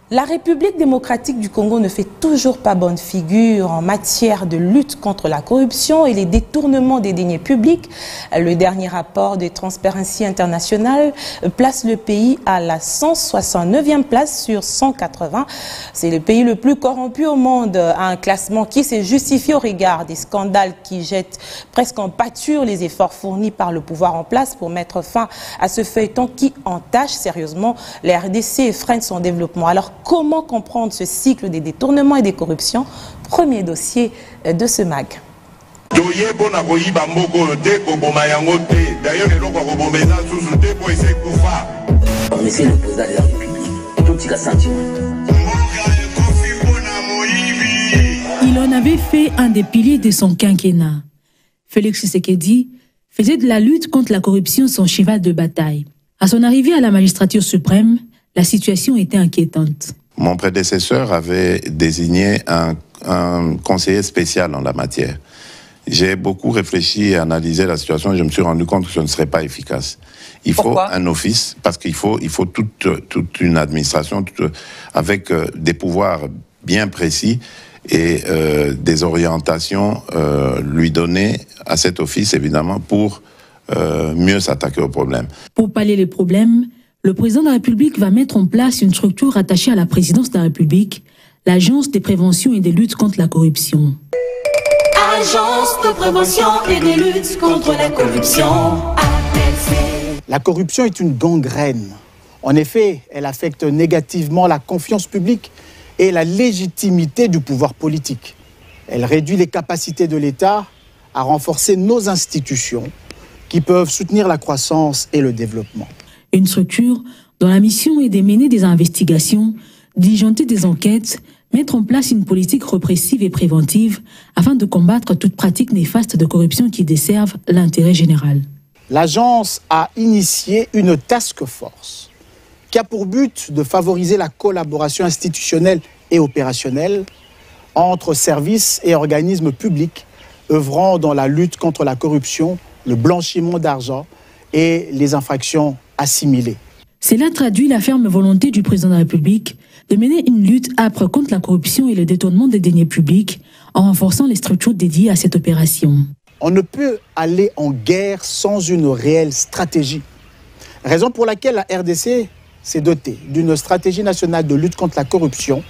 La République démocratique du Congo ne fait toujours pas bonne figure en matière de lutte contre la corruption et les détournements des deniers publics. Le dernier rapport de Transparency International place le pays à la 169e place sur 180. C'est le pays le plus corrompu au monde, un classement qui s'est justifié au regard des scandales qui jettent presque en pâture les efforts fournis par le pouvoir en place pour mettre fin à ce feuilleton qui entache sérieusement la RDC et freine son développement. Alors, comment comprendre ce cycle des détournements et des corruptions? Premier dossier de ce mag. Monsieur le président de la République, tout est sentiment. Il en avait fait un des piliers de son quinquennat. Félix Tshisekedi faisait de la lutte contre la corruption son cheval de bataille. À son arrivée à la magistrature suprême, la situation était inquiétante. Mon prédécesseur avait désigné un conseiller spécial en la matière. J'ai beaucoup réfléchi et analysé la situation et je me suis rendu compte que ce ne serait pas efficace. Il faut un office, parce qu'il faut toute une administration avec des pouvoirs bien précis et des orientations lui donner à cet office, évidemment, pour mieux s'attaquer aux problèmes. Pour pallier les problèmes, le président de la République va mettre en place une structure rattachée à la présidence de la République, l'Agence de prévention et de lutte contre la corruption. Agence de prévention et de lutte contre la corruption, APC. La corruption est une gangrène. En effet, elle affecte négativement la confiance publique et la légitimité du pouvoir politique. Elle réduit les capacités de l'État à renforcer nos institutions qui peuvent soutenir la croissance et le développement. Une structure dont la mission est de mener des investigations, diligenter des enquêtes, mettre en place une politique répressive et préventive afin de combattre toute pratique néfaste de corruption qui desserve l'intérêt général. L'agence a initié une task force qui a pour but de favoriser la collaboration institutionnelle et opérationnelle entre services et organismes publics œuvrant dans la lutte contre la corruption, le blanchiment d'argent et les infractions assimilées. Cela traduit la ferme volonté du président de la République de mener une lutte âpre contre la corruption et le détournement des deniers publics en renforçant les structures dédiées à cette opération. On ne peut aller en guerre sans une réelle stratégie. Raison pour laquelle la RDC s'est dotée d'une stratégie nationale de lutte contre la corruption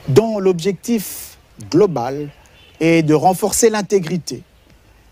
dont l'objectif global est de renforcer l'intégrité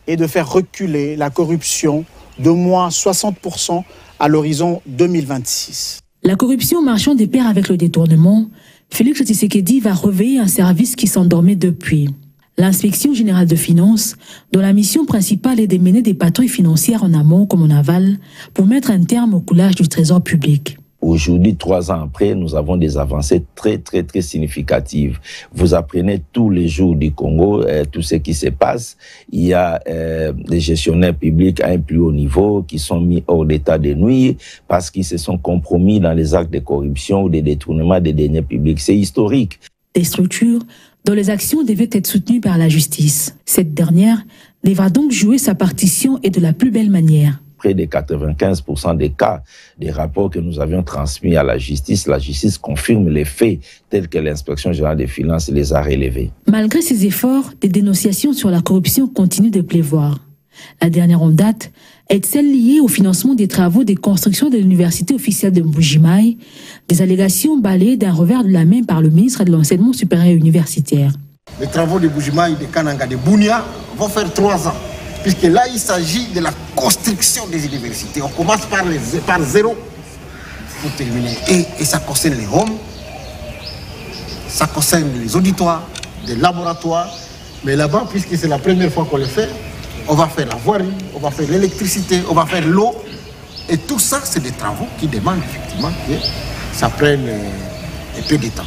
et de faire reculer la corruption d'au moins 60% à l'horizon 2026. La corruption marchant de pair avec le détournement, Félix Tshisekedi va réveiller un service qui s'endormait depuis. L'inspection générale de finances, dont la mission principale est de mener des patrouilles financières en amont comme en aval pour mettre un terme au coulage du trésor public. Aujourd'hui, 3 ans après, nous avons des avancées très significatives. Vous apprenez tous les jours du Congo tout ce qui se passe. Il y a des gestionnaires publics à un plus haut niveau qui sont mis hors d'état de nuire parce qu'ils se sont compromis dans les actes de corruption ou de détournement des deniers publics. C'est historique. Des structures dont les actions devaient être soutenues par la justice. Cette dernière devra donc jouer sa partition et de la plus belle manière. Près de 95% des cas, des rapports que nous avions transmis à la justice confirme les faits tels que l'inspection générale des finances les a relevés. Malgré ces efforts, des dénonciations sur la corruption continuent de pleuvoir. La dernière en date est celle liée au financement des travaux de construction de l'université officielle de Mbuji-Mayi, des allégations balayées d'un revers de la main par le ministre de l'Enseignement supérieur universitaire. Les travaux de Mbuji-Mayi, de Kananga, de Bunia vont faire 3 ans. Puisque là, il s'agit de la construction des universités. On commence par zéro pour terminer. Et ça concerne les homes, ça concerne les auditoires, des laboratoires. Mais là-bas, puisque c'est la première fois qu'on le fait, on va faire la voirie, on va faire l'électricité, on va faire l'eau. Et tout ça, c'est des travaux qui demandent effectivement que ça prenne un peu de temps.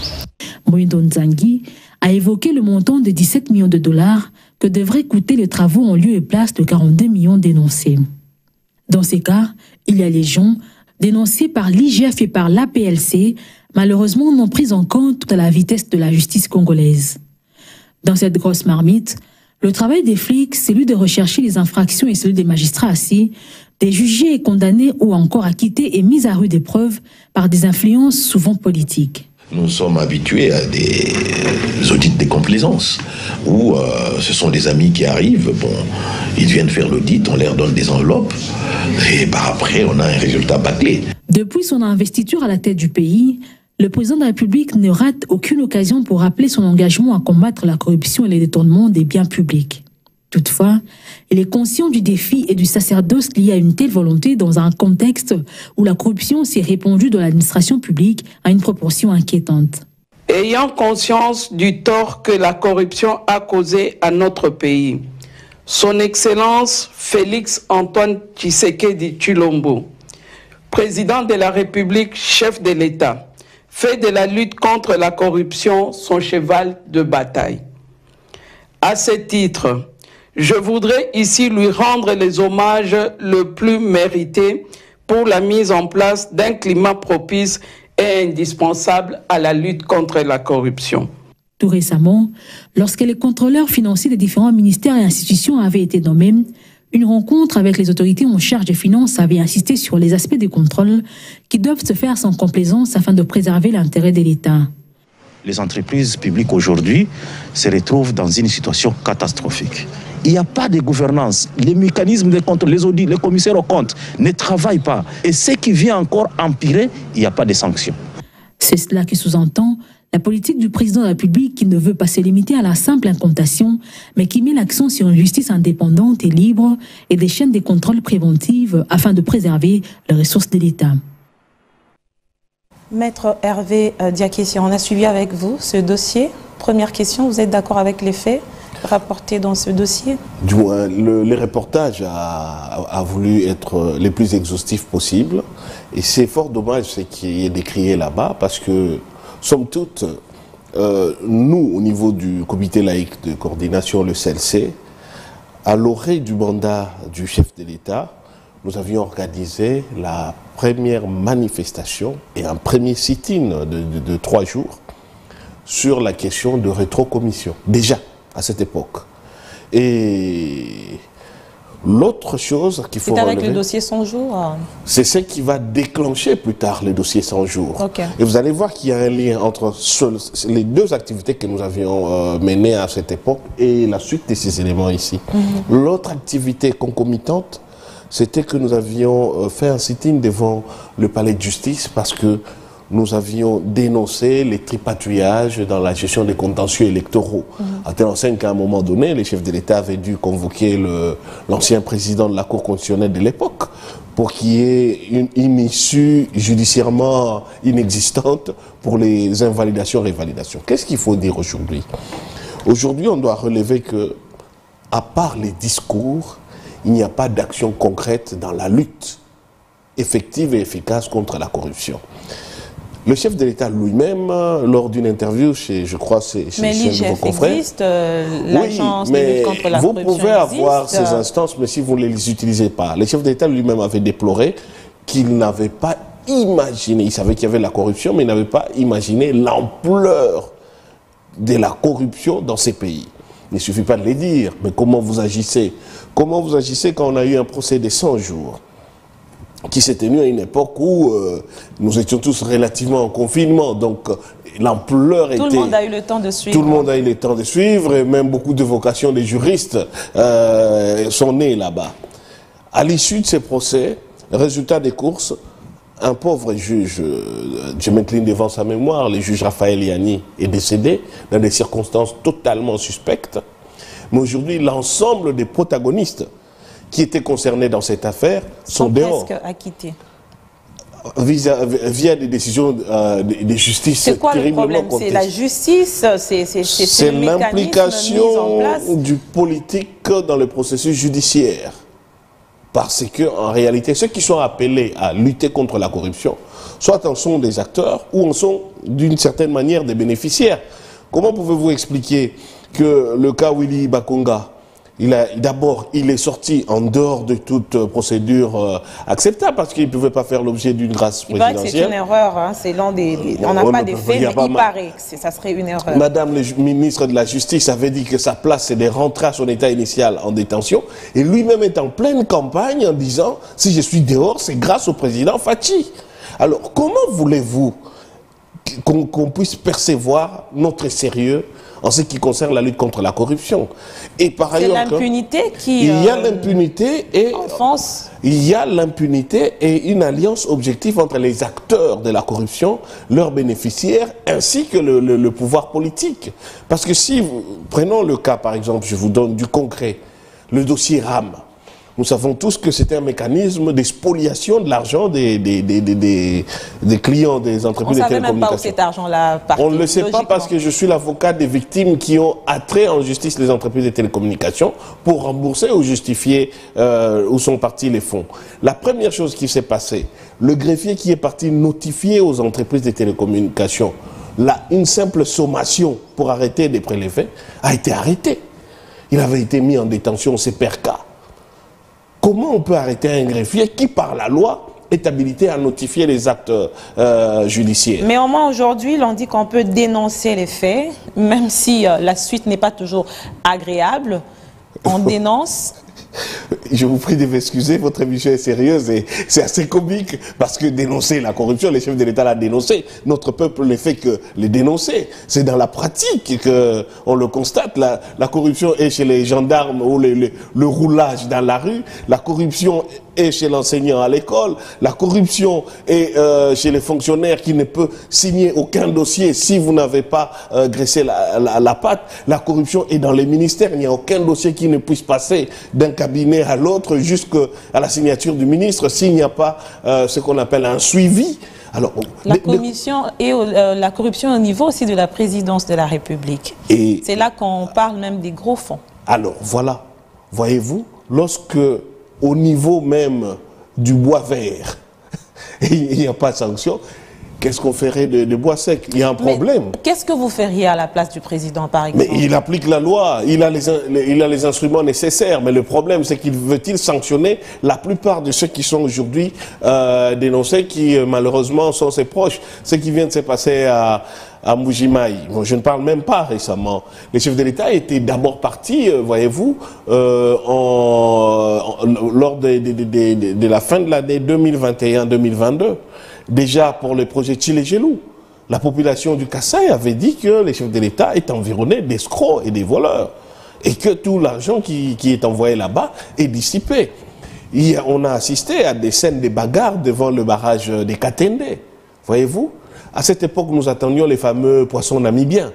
Moïdo Nzangi a évoqué le montant de 17 millions de dollars que devraient coûter les travaux en lieu et place de 42 millions dénoncés. Dans ces cas, il y a les gens dénoncés par l'IGF et par l'APLC, malheureusement non pris en compte à la vitesse de la justice congolaise. Dans cette grosse marmite, le travail des flics, celui de rechercher les infractions et celui des magistrats assis, des jugés et condamnés ou encore acquittés et mis à rude épreuve par des influences souvent politiques. Nous sommes habitués à des audits de complaisance où ce sont des amis qui arrivent, bon, ils viennent faire l'audit, on leur donne des enveloppes et après on a un résultat bâclé. Depuis son investiture à la tête du pays, le président de la République ne rate aucune occasion pour rappeler son engagement à combattre la corruption et les détournements des biens publics. Toutefois, il est conscient du défi et du sacerdoce lié à une telle volonté dans un contexte où la corruption s'est répandue dans l'administration publique à une proportion inquiétante. Ayant conscience du tort que la corruption a causé à notre pays, Son Excellence Félix Antoine Tshisekedi Tshilombo, président de la République, chef de l'État, fait de la lutte contre la corruption son cheval de bataille. À ce titre, je voudrais ici lui rendre les hommages le plus mérités pour la mise en place d'un climat propice et indispensable à la lutte contre la corruption. Tout récemment, lorsque les contrôleurs financiers des différents ministères et institutions avaient été nommés, une rencontre avec les autorités en charge des finances avait insisté sur les aspects des contrôles qui doivent se faire sans complaisance afin de préserver l'intérêt de l'État. Les entreprises publiques aujourd'hui se retrouvent dans une situation catastrophique. Il n'y a pas de gouvernance. Les mécanismes de contrôle, les audits, les commissaires aux comptes ne travaillent pas. Et ce qui vient encore empirer, il n'y a pas de sanctions. C'est cela qui sous-entend la politique du président de la République qui ne veut pas se limiter à la simple incantation, mais qui met l'accent sur une justice indépendante et libre et des chaînes de contrôle préventives afin de préserver les ressources de l'État. Maître Hervé Diakessia, on a suivi avec vous ce dossier. Première question, vous êtes d'accord avec les faits rapportés dans ce dossier? Du moins, le reportage a voulu être les plus exhaustifs possible. Et c'est fort dommage ce qui est décrié là-bas parce que, somme toute, nous, au niveau du comité laïque de coordination, le CLC, à l'orée du mandat du chef de l'État, nous avions organisé la première manifestation et un premier sit-in de 3 jours sur la question de rétrocommission, déjà à cette époque. Et l'autre chose qu'il faut relever... C'est avec le dossier 100 jours C'est ce qui va déclencher plus tard le dossier 100 jours. Okay. Et vous allez voir qu'il y a un lien entre les deux activités que nous avions menées à cette époque et la suite de ces éléments ici. L'autre activité concomitante, c'était que nous avions fait un sit-in devant le palais de justice parce que nous avions dénoncé les tripatouillages dans la gestion des contentieux électoraux. À tel enseigne qu'à un moment donné, les chefs de l'État avaient dû convoquer l'ancien président de la Cour constitutionnelle de l'époque pour qu'il y ait une issue judiciairement inexistante pour les invalidations et révalidations. Qu'est-ce qu'il faut dire aujourd'hui? Aujourd'hui, on doit relever que, à part les discours, il n'y a pas d'action concrète dans la lutte effective et efficace contre la corruption. Le chef de l'État lui-même, lors d'une interview chez, je crois, chez vos confrères... existe, l'agence de lutte contre la corruption vous pouvez avoir ces instances, mais si vous ne les utilisez pas. Le chef de l'État lui-même avait déploré qu'il n'avait pas imaginé, il savait qu'il y avait la corruption, mais il n'avait pas imaginé l'ampleur de la corruption dans ces pays. Il ne suffit pas de les dire, mais comment vous agissez? Comment vous agissez quand on a eu un procès de 100 jours qui s'est tenu à une époque où nous étions tous relativement en confinement, donc l'ampleur était... Tout le monde a eu le temps de suivre. Tout le monde a eu le temps de suivre, et même beaucoup de vocations des juristes sont nées là-bas. À l'issue de ces procès, résultat des courses, un pauvre juge, je m'incline devant sa mémoire, le juge Raphaël Yanni est décédé dans des circonstances totalement suspectes. Mais aujourd'hui, l'ensemble des protagonistes qui étaient concernés dans cette affaire sont dehors. Presque acquittés. Via des décisions de justice. C'est quoi le problème? C'est la justice? C'est l'implication du politique dans le processus judiciaire. Parce qu'en réalité, ceux qui sont appelés à lutter contre la corruption, soit en sont des acteurs ou en sont d'une certaine manière des bénéficiaires. Comment pouvez-vous expliquer que le cas Willy Bakonga, d'abord, il est sorti en dehors de toute procédure acceptable parce qu'il ne pouvait pas faire l'objet d'une grâce présidentielle. Il paraît que c'est une erreur, hein, c'est l'un des... On n'a pas de faits, mais il paraît que ça serait une erreur. Madame le ministre de la Justice avait dit que sa place, c'est de rentrer à son état initial en détention. Et lui-même est en pleine campagne en disant, si je suis dehors, c'est grâce au président Fachi. Alors, comment voulez-vous qu'on puisse percevoir notre sérieux en ce qui concerne la lutte contre la corruption. Et par ailleurs, l'impunité qui... il y a l'impunité et... enfonce. Il y a l'impunité et une alliance objective entre les acteurs de la corruption, leurs bénéficiaires, ainsi que le pouvoir politique. Parce que si vous... Prenons le cas, par exemple, je vous donne du concret, le dossier RAM. Nous savons tous que c'était un mécanisme d'expoliation de l'argent des clients des entreprises de télécommunications. On ne savait même pas où cet argent-là partait. On ne le sait pas parce que je suis l'avocat des victimes qui ont attrait en justice les entreprises de télécommunications pour rembourser ou justifier où sont partis les fonds. La première chose qui s'est passée, le greffier qui est parti notifier aux entreprises de télécommunications une simple sommation pour arrêter des prélevés a été arrêté. Il avait été mis en détention, c'est per cas. Comment on peut arrêter un greffier qui, par la loi, est habilité à notifier les actes judiciaires? Mais au moins aujourd'hui, l'on dit qu'on peut dénoncer les faits, même si la suite n'est pas toujours agréable. On dénonce. Je vous prie de m'excuser, votre émission est sérieuse et c'est assez comique parce que dénoncer la corruption, les chefs de l'État l'ont dénoncé. Notre peuple ne fait que les dénoncer. C'est dans la pratique qu'on le constate. La corruption est chez les gendarmes ou le roulage dans la rue. La corruption est chez l'enseignant à l'école. La corruption est chez les fonctionnaires qui ne peut signer aucun dossier si vous n'avez pas graissé la patte. La corruption est dans les ministères. Il n'y a aucun dossier qui ne puisse passer d'un cabinet à l'autre jusqu'à la signature du ministre s'il n'y a pas ce qu'on appelle un suivi. Alors, la commission et la corruption au niveau aussi de la présidence de la République. C'est là qu'on parle même des gros fonds. Alors voilà, voyez-vous, lorsque au niveau même du bois vert, il n'y a pas de sanction, qu'est-ce qu'on ferait de bois sec? Il y a un problème. Qu'est-ce que vous feriez à la place du président, par exemple? Mais il applique la loi, il a les instruments nécessaires, mais le problème, c'est qu'il veut-il sanctionner la plupart de ceux qui sont aujourd'hui dénoncés, qui malheureusement sont ses proches. Ce qui vient de se passer à Mbuji-Mayi. Bon, je ne parle même pas récemment. Les chefs de l'État étaient d'abord partis, voyez-vous, lors de la fin de l'année 2021-2022. Déjà pour le projet Tchilé-Gelou, la population du Kasaï avait dit que les chefs de l'État étaient environnés d'escrocs et des voleurs et que tout l'argent qui est envoyé là-bas est dissipé. On a assisté à des scènes de bagarres devant le barrage des Katende, voyez-vous. À cette époque, nous attendions les fameux poissons namibiens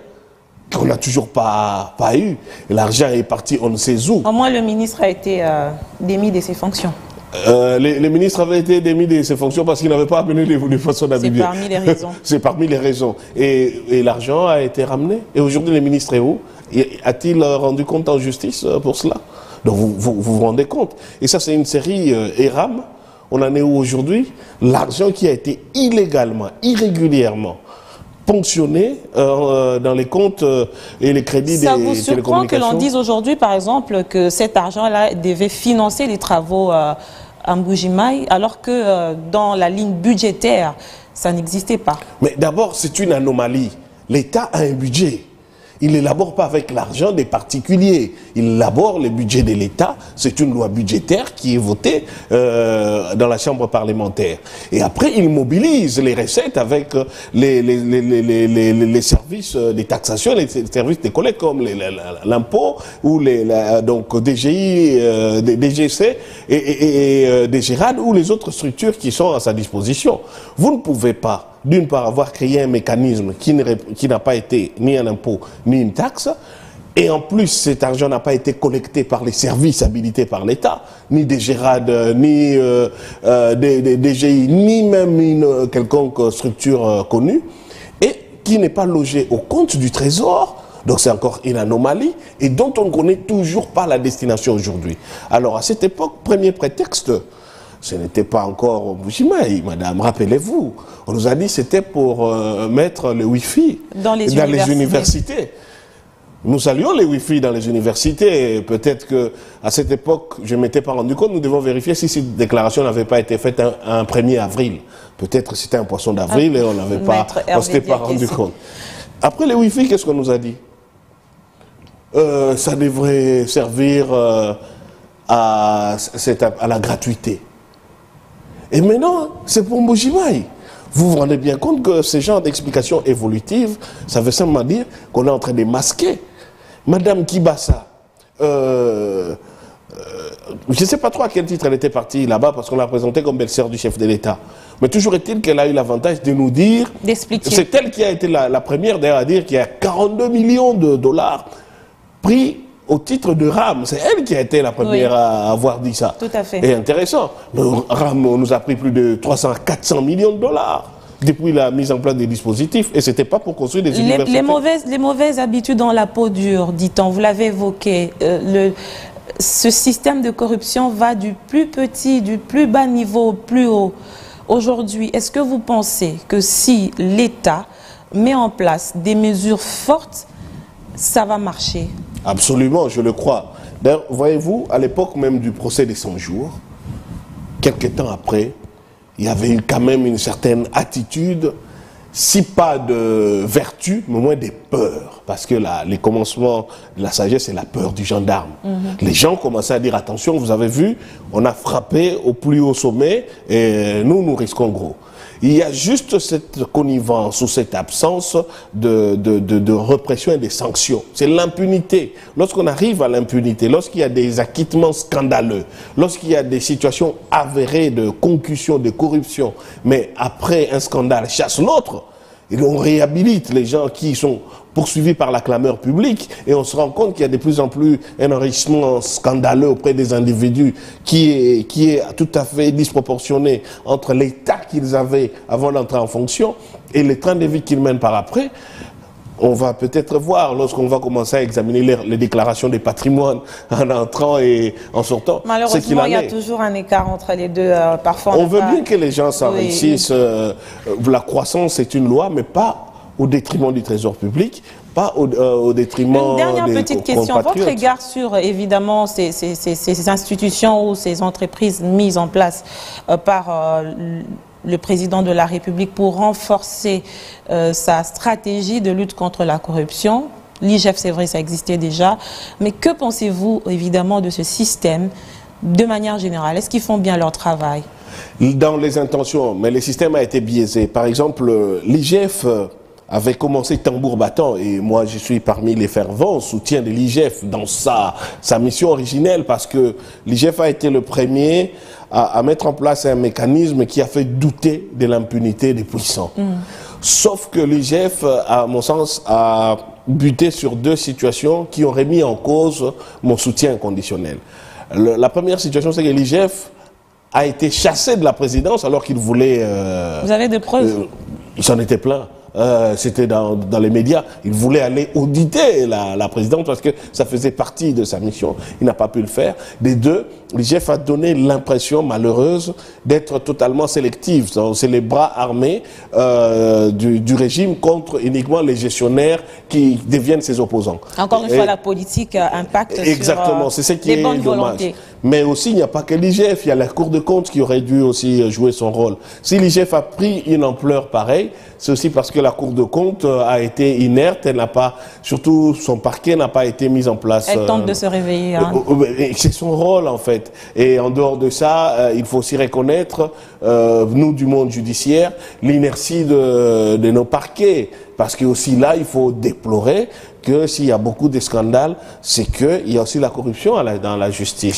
qu'on n'a toujours pas eu. L'argent est parti on ne sait où. Au moins, le ministre a été démis de ses fonctions. Les ministres avaient été démis de ses fonctions parce qu'ils n'avaient pas amené les poissons namibiens. C'est parmi les raisons. C'est parmi les raisons. Et l'argent a été ramené. Et aujourd'hui, le ministre est où? A-t-il rendu compte en justice pour cela? Donc vous rendez compte. Et ça, c'est une série ERAM. On en est où aujourd'hui? L'argent qui a été illégalement, irrégulièrement ponctionné dans les comptes et les crédits des télécommunications. Ça vous surprend que l'on dise aujourd'hui, par exemple, que cet argent-là devait financer les travaux à Mbuji-Mayi, alors que dans la ligne budgétaire, ça n'existait pas? Mais d'abord, c'est une anomalie. L'État a un budget. Il n'élabore pas avec l'argent des particuliers. Il élabore le budget de l'État. C'est une loi budgétaire qui est votée dans la Chambre parlementaire. Et après, il mobilise les recettes avec les services des taxations, les services des collectes comme l'impôt ou donc DGI, DGC et DGRAD ou les autres structures qui sont à sa disposition. Vous ne pouvez pas, d'une part, avoir créé un mécanisme qui n'a pas été ni un impôt ni une taxe, et en plus cet argent n'a pas été collecté par les services habilités par l'État, ni des GERAD, ni des DGI, ni même une quelconque structure connue, et qui n'est pas logé au compte du Trésor. Donc c'est encore une anomalie, et dont on ne connaît toujours pas la destination aujourd'hui. Alors à cette époque, premier prétexte, ce n'était pas encore Mbuji-Mayi, madame, rappelez-vous. On nous a dit que c'était pour mettre le Wi-Fi dans les universités. Nous saluons les Wi-Fi dans les universités. Peut-être qu'à cette époque, je ne m'étais pas rendu compte. Nous devons vérifier si cette déclaration n'avait pas été faite un 1er avril. Peut-être que c'était un poisson d'avril et on ne s'était pas rendu compte. Après les Wi-Fi, qu'est-ce qu'on nous a dit? Ça devrait servir à la gratuité. Et maintenant, c'est pour Mbuji-Mayi. Vous vous rendez bien compte que ce genre d'explication évolutive, ça veut simplement dire qu'on est en train de masquer. Madame Kibasa, je ne sais pas trop à quel titre elle était partie là-bas, parce qu'on l'a présentée comme belle-sœur du chef de l'État. Mais toujours est-il qu'elle a eu l'avantage de nous dire... D'expliquer. C'est elle qui a été la première d'ailleurs à dire qu'il y a 42 millions de dollars pris au titre de RAM. C'est elle qui a été la première à avoir dit ça. Tout à fait. Et intéressant. RAM nous a pris plus de 400 millions de dollars depuis la mise en place des dispositifs. Et ce n'était pas pour construire des universités. Les mauvaises habitudes dans la peau dure, dit-on, vous l'avez évoqué. Ce système de corruption va du plus petit, du plus bas niveau au plus haut. Aujourd'hui, est-ce que vous pensez que si l'État met en place des mesures fortes, ça va marcher? Absolument, je le crois. D'ailleurs, voyez-vous, à l'époque même du procès des 100 jours, quelques temps après, il y avait eu quand même une certaine attitude, si pas de vertu, mais au moins des peurs. Parce que les commencements de la sagesse, c'est la peur du gendarme. Les gens commençaient à dire, attention, vous avez vu, on a frappé au plus haut sommet et nous risquons gros. Il y a juste cette connivence ou cette absence de répression et de sanctions. C'est l'impunité. Lorsqu'on arrive à l'impunité, lorsqu'il y a des acquittements scandaleux, lorsqu'il y a des situations avérées de concussion, de corruption, mais après un scandale chasse l'autre, et on réhabilite les gens qui sont poursuivis par la clameur publique, et on se rend compte qu'il y a de plus en plus un enrichissement scandaleux auprès des individus qui est tout à fait disproportionné entre l'état qu'ils avaient avant d'entrer en fonction et le train de vie qu'ils mènent par après. On va peut-être voir, lorsqu'on va commencer à examiner les déclarations des patrimoines en entrant et en sortant. Malheureusement, il y a toujours un écart entre les deux. Parfois, on veut bien que les gens s'enrichissent. La croissance est une loi, mais pas au détriment du trésor public, pas au détriment des compatriotes. Une dernière petite question. Votre regard sur, évidemment, ces institutions ou ces entreprises mises en place par le président de la République pour renforcer sa stratégie de lutte contre la corruption. L'IGF, c'est vrai, ça existait déjà. Mais que pensez-vous, évidemment, de ce système de manière générale? Est-ce qu'ils font bien leur travail? Dans les intentions, mais le système a été biaisé. Par exemple, l'IGF avait commencé tambour battant, et moi je suis parmi les fervents soutiens de l'IGF dans sa mission originelle, parce que l'IGF a été le premier à mettre en place un mécanisme qui a fait douter de l'impunité des puissants. Sauf que l'IGF, à mon sens, a buté sur deux situations qui ont remis en cause mon soutien inconditionnel. La première situation, c'est que l'IGF a été chassé de la présidence alors qu'il voulait... Vous avez des preuves? Il s'en était plein. C'était dans les médias. Il voulait aller auditer la présidente parce que ça faisait partie de sa mission. Il n'a pas pu le faire. Des deux, l'IGF a donné l'impression malheureuse d'être totalement sélective. C'est les bras armés du régime contre uniquement les gestionnaires qui deviennent ses opposants. Encore une fois, la politique impacte exactement, c'est ce qui est dommage. Volontés. Mais aussi, il n'y a pas que l'IGF, il y a la Cour de compte qui aurait dû aussi jouer son rôle. Si l'IGF a pris une ampleur pareille, c'est aussi parce que la Cour de compte a été inerte, elle n'a pas, surtout son parquet n'a pas été mis en place. Elle tente de se réveiller. Hein. C'est son rôle en fait. Et en dehors de ça, il faut aussi reconnaître, nous du monde judiciaire, l'inertie de nos parquets. Parce que aussi là, il faut déplorer que s'il y a beaucoup de scandales, c'est qu'il y a aussi la corruption dans la justice.